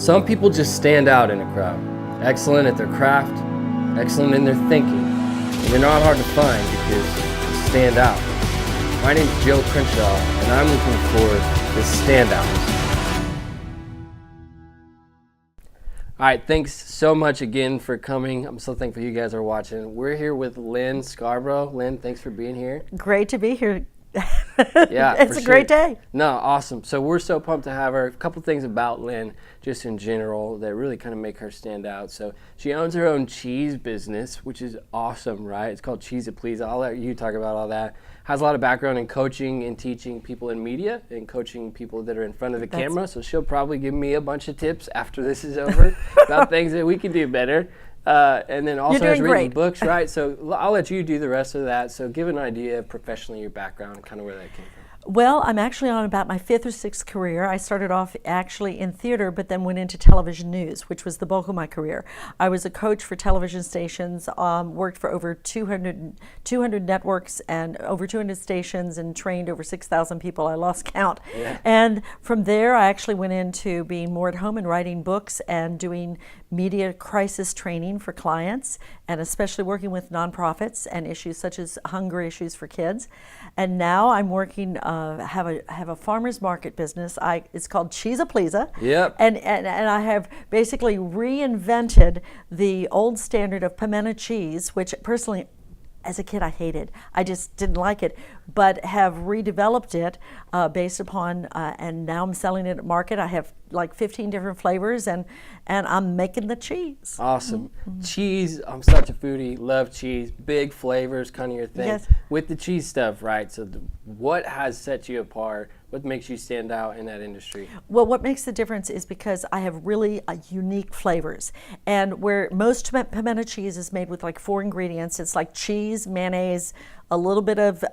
Some people just stand out in a crowd. Excellent at their craft, excellent in their thinking. And they're not hard to find because they stand out. My name is Joe Crenshaw, and I'm looking for TheStandOuts. All right, thanks so much again for coming. I'm so thankful you guys are watching. We're here with Lynn Scarborough. Lynn, thanks for being here. Great to be here. Yeah, it's a great day. No, awesome. So we're so pumped to have her. A couple things about Lynn, just in general, that really kind of make her stand out. So she owns her own cheese business, which is awesome, right? It's called Cheese It Please. I'll let you talk about all that. Has a lot of background in coaching and teaching people in media and coaching people that are in front of the camera. So she'll probably give me a bunch of tips after this is over about things that we can do better. And then also has written books, right? So I'll let you do the rest of that. So give an idea of professionally your background and kind of where that came from. Well, I'm actually on about my 5th or 6th career. I started off actually in theater, but then went into television news, which was the bulk of my career. I was a coach for television stations, worked for over 200 networks and over 200 stations, and trained over 6,000 people. I lost count. Yeah. And from there, I actually went into being more at home and writing books and doing media crisis training for clients, and especially working with nonprofits and issues such as hunger issues for kids. And now I'm working, have a farmer's market business. It's called Cheese It Please. Yep. And I have basically reinvented the old standard of pimento cheese, which personally, as a kid, I hated. I just didn't like it, but have redeveloped it based upon, and now I'm selling it at market. I have like 15 different flavors, and I'm making the cheese. Awesome. Mm-hmm. Cheese, I'm such a foodie, love cheese, big flavors, kind of your thing. Yes. With the cheese stuff, right? So what has set you apart? What makes you stand out in that industry? Well, what makes the difference is because I have really unique flavors. And where most pimento cheese is made with like 4 ingredients, it's like cheese, mayonnaise, a little bit of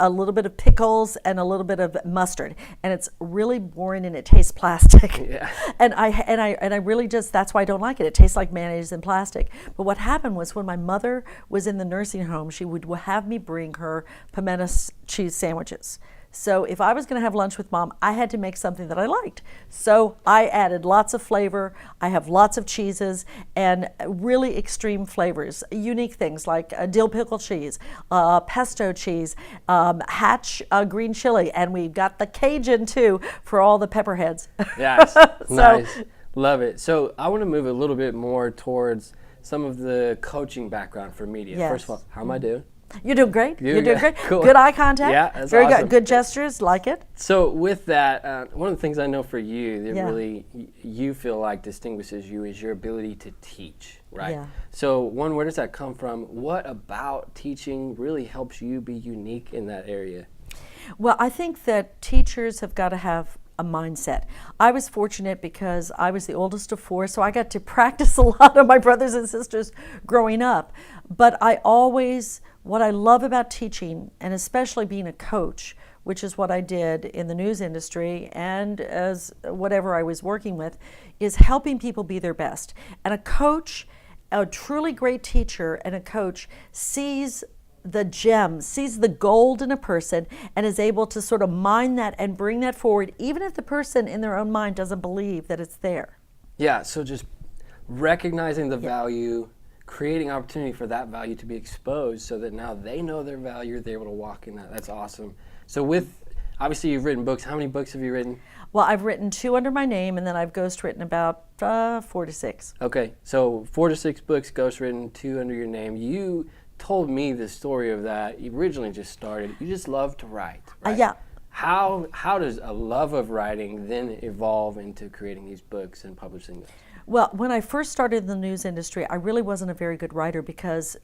pickles, and a little bit of mustard, and it's really boring and it tastes plastic. Yeah. And I really just, that's why I don't like it. It tastes like mayonnaise and plastic. But what happened was, when my mother was in the nursing home, she would have me bring her pimento cheese sandwiches. So if I was going to have lunch with Mom, I had to make something that I liked. So I added lots of flavor. I have lots of cheeses and really extreme flavors, unique things like dill pickle cheese, pesto cheese, Hatch green chili, and we've got the Cajun too for all the pepperheads. Yes, nice. Love it. So I want to move a little bit more towards some of the coaching background for media. Yes. First of all, how am I doing? You're doing great. You're doing great. Cool. Good eye contact. Yeah, that's very awesome. good. Good gestures. Like it. So with that, one of the things I know for you that really you feel like distinguishes you is your ability to teach, right? Yeah. So where does that come from? What about teaching really helps you be unique in that area? Well, I think that teachers have got to have a mindset. I was fortunate because I was the oldest of 4, so I got to practice a lot of my brothers and sisters growing up. But what I love about teaching, and especially being a coach, which is what I did in the news industry and as whatever I was working with, is helping people be their best. And a coach, a truly great teacher and a coach, sees the gem, sees the gold in a person, and is able to sort of mine that and bring that forward, even if the person in their own mind doesn't believe that it's there. Yeah, so just recognizing the value, creating opportunity for that value to be exposed so that now they know their value, they're able to walk in that. That's awesome. So obviously you've written books. How many books have you written? Well, I've written 2 under my name, and then I've ghostwritten about 4 to 6. Okay, so 4 to 6 books ghostwritten, 2 under your name. You told me the story of that. You originally just started. You just love to write, right? Yeah. How does a love of writing then evolve into creating these books and publishing them? Well, when I first started in the news industry, I really wasn't a very good writer because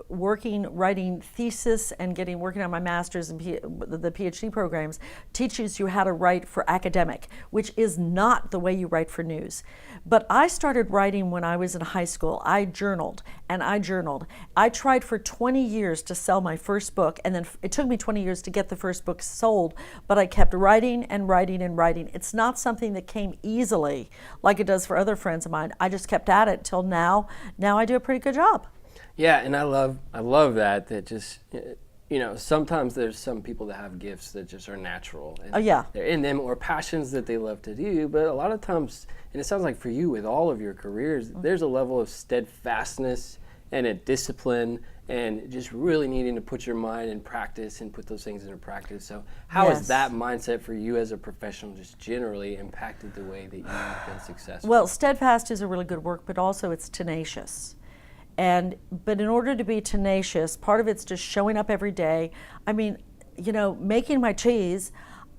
writing thesis and working on my master's and the PhD programs teaches you how to write for academic, which is not the way you write for news. But I started writing when I was in high school. I journaled and I journaled. I tried for 20 years to sell my first book, and then it took me 20 years to get the first book sold, but I kept writing and writing and writing. It's not something that came easily like it does for other friends of mine. I just kept at it till now. Now I do a pretty good job. Yeah, and I love that just sometimes there's some people that have gifts that just are natural. And Oh, yeah. they're in them, or passions that they love to do. But a lot of times, and it sounds like for you with all of your careers, there's a level of steadfastness and a discipline and just really needing to put your mind in practice and put those things into practice. So how has that mindset for you as a professional just generally impacted the way that you've been successful? Well, steadfast is a really good word, but also it's tenacious. But in order to be tenacious, part of it's just showing up every day. I mean, making my cheese,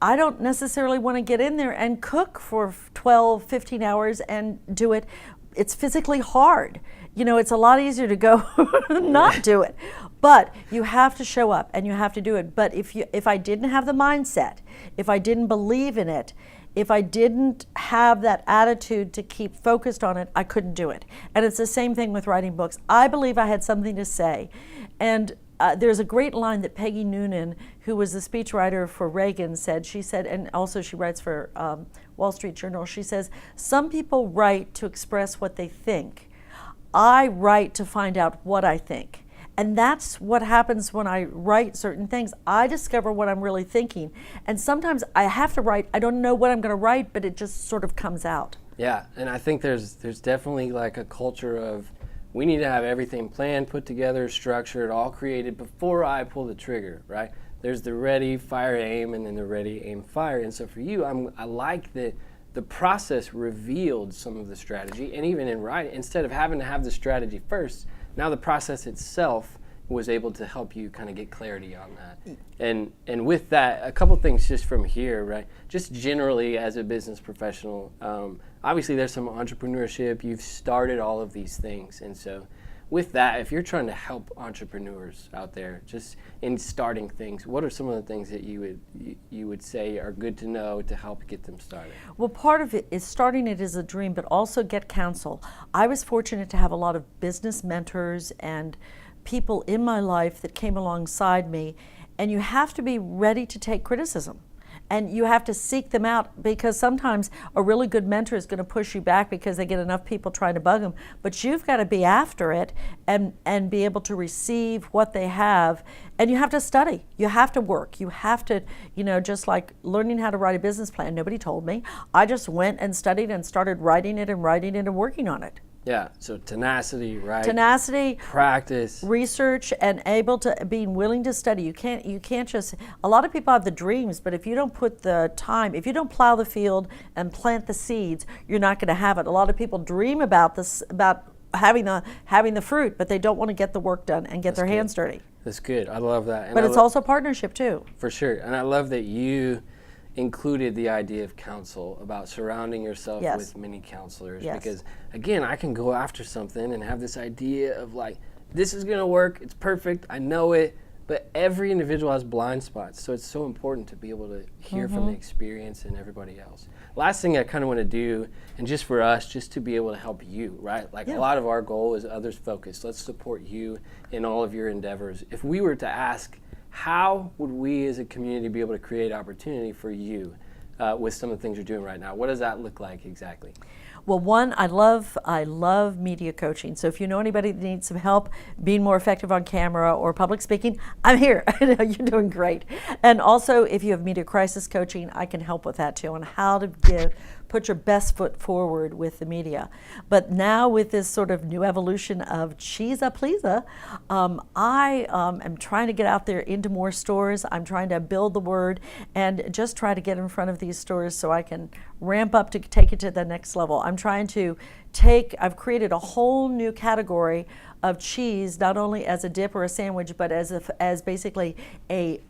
I don't necessarily want to get in there and cook for 12, 15 hours and do it. It's physically hard. It's a lot easier to go not do it. But you have to show up and you have to do it. But if I didn't have the mindset, if I didn't believe in it, if I didn't have that attitude to keep focused on it, I couldn't do it. And it's the same thing with writing books. I believe I had something to say. And there's a great line that Peggy Noonan, who was the speechwriter for Reagan, said, and also she writes for Wall Street Journal, she says, some people write to express what they think. I write to find out what I think. And that's what happens when I write certain things. I discover what I'm really thinking. And sometimes I have to write, I don't know what I'm going to write, but it just sort of comes out. Yeah, and I think there's definitely like a culture of, we need to have everything planned, put together, structured, all created before I pull the trigger, right? There's the ready, fire, aim, and then the ready, aim, fire. And so for you, I like that the process revealed some of the strategy. And even in writing, instead of having to have the strategy first, now the process itself was able to help you kind of get clarity on that. And with that, a couple things just from here, right? Just generally as a business professional, obviously there's some entrepreneurship. You've started all of these things. And so with that, if you're trying to help entrepreneurs out there just in starting things, what are some of the things that you would say are good to know to help get them started? Well, part of it is starting it as a dream, but also get counsel. I was fortunate to have a lot of business mentors and people in my life that came alongside me, and you have to be ready to take criticism. And you have to seek them out, because sometimes a really good mentor is going to push you back because they get enough people trying to bug them. But you've got to be after it and be able to receive what they have. And you have to study. You have to work. You have to, just like learning how to write a business plan. Nobody told me. I just went and studied and started writing it and working on it. Yeah, so tenacity, right? Tenacity, practice, research, and being willing to study. You can't just, a lot of people have the dreams, but if you don't put the time, if you don't plow the field and plant the seeds, you're not going to have it. A lot of people dream about this, about having the fruit, but they don't want to get the work done and get their hands dirty. That's good. I love that. And but it's also partnership too. For sure. And I love that you included the idea of counsel, about surrounding yourself with many counselors, because again, I can go after something and have this idea of like, this is going to work, it's perfect, I know it, but every individual has blind spots, so it's so important to be able to hear from the experience and everybody else. Last thing I kind of want to do, and just for us, just to be able to help you, right? Like a lot of our goal is others focused. Let's support you in all of your endeavors. If we were to ask, how would we as a community be able to create opportunity for you with some of the things you're doing right now? What does that look like exactly? Well, one, I love media coaching. So if you know anybody that needs some help being more effective on camera or public speaking, I'm here. I know you're doing great. And also, if you have media crisis coaching, I can help with that too, on how to put your best foot forward with the media. But now with this sort of new evolution of cheese-a-please-a, I am trying to get out there into more stores. I'm trying to build the word and just try to get in front of these stores so I can ramp up to take it to the next level. I'm trying to I've created a whole new category of cheese, not only as a dip or a sandwich, but as basically a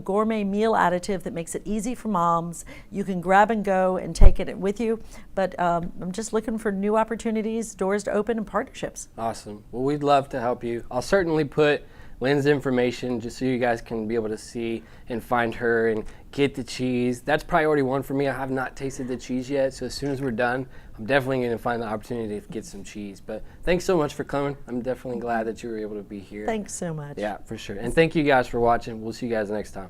gourmet meal additive that makes it easy for moms. You can grab and go and take it with you. But I'm just looking for new opportunities, doors to open, and partnerships. Awesome. Well, we'd love to help you. I'll certainly put Lynn's information just so you guys can be able to see and find her and get the cheese. That's priority one for me. I have not tasted the cheese yet, so as soon as we're done, I'm definitely going to find the opportunity to get some cheese. But thanks so much for coming. I'm definitely glad that you were able to be here. Thanks so much. Yeah, for sure. And thank you guys for watching. We'll see you guys next time.